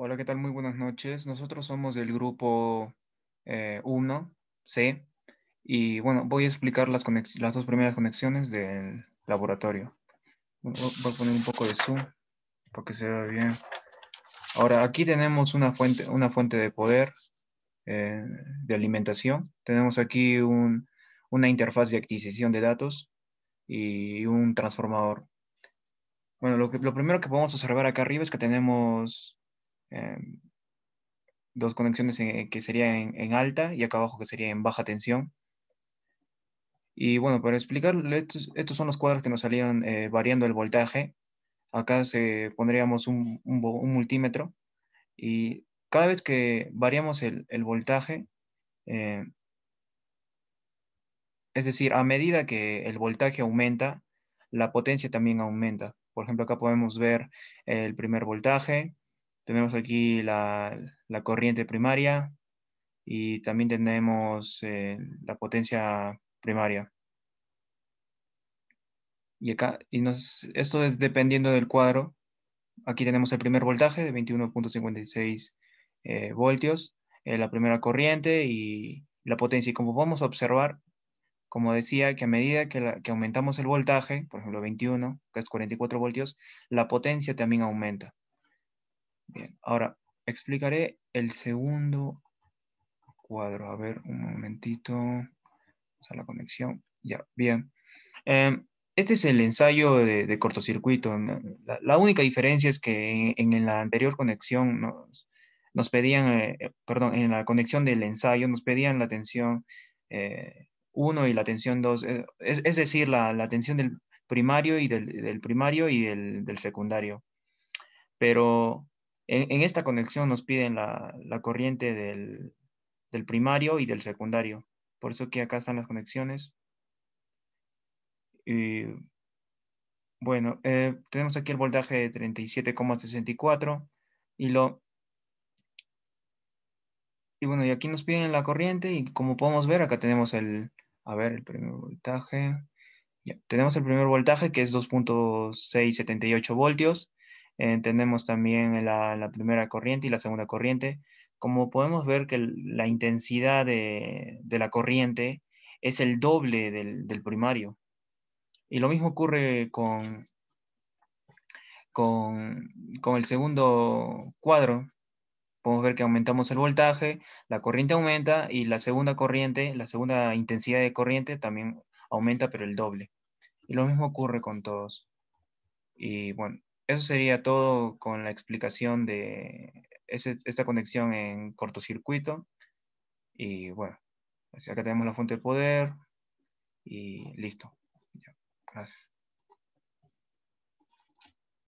Hola, ¿qué tal? Muy buenas noches. Nosotros somos del grupo 1, C, y bueno, voy a explicar las dos primeras conexiones del laboratorio. Voy a poner un poco de zoom para que se vea bien. Ahora, aquí tenemos una fuente de poder, de alimentación. Tenemos aquí una interfaz de adquisición de datos y un transformador. Bueno, lo primero que podemos observar acá arriba es que tenemos eh, dos conexiones que sería en alta y acá abajo que sería en baja tensión. Y bueno, para explicarle, estos son los cuadros que nos salían variando el voltaje. Acá pondríamos un multímetro y cada vez que variamos el voltaje, eh, es decir, a medida que el voltaje aumenta, la potencia también aumenta. Por ejemplo, acá podemos ver el primer voltaje, tenemos aquí la corriente primaria, y también tenemos la potencia primaria. Y acá, esto es dependiendo del cuadro. Aquí tenemos el primer voltaje de 21,56 voltios, la primera corriente y la potencia. Y como vamos a observar, como decía, que a medida que aumentamos el voltaje, por ejemplo 21, que es 44 voltios, la potencia también aumenta. Bien, ahora explicaré el segundo cuadro. A ver, un momentito. A la conexión. Ya, bien. Este es el ensayo de cortocircuito, ¿no? La única diferencia es que en la anterior conexión nos pedían, perdón, en la conexión del ensayo nos pedían la tensión 1 y la tensión 2, es decir, la tensión del primario y del primario y del secundario. Pero en esta conexión nos piden la corriente del primario y del secundario. Por eso que acá están las conexiones. Y bueno, tenemos aquí el voltaje de 37,64 y y bueno, y aquí nos piden la corriente y como podemos ver, acá tenemos a ver, el primer voltaje. Ya, tenemos el primer voltaje que es 2,678 voltios. Tenemos también la primera corriente y la segunda corriente. Como podemos ver que la intensidad de la corriente es el doble del primario. Y lo mismo ocurre con, con el segundo cuadro. Podemos ver que aumentamos el voltaje, la corriente aumenta y la segunda corriente, la segunda intensidad de corriente también aumenta, pero el doble. Y lo mismo ocurre con todos. Y bueno, eso sería todo con la explicación de esta conexión en cortocircuito. Y bueno, pues acá tenemos la fuente de poder y listo. Ya, gracias.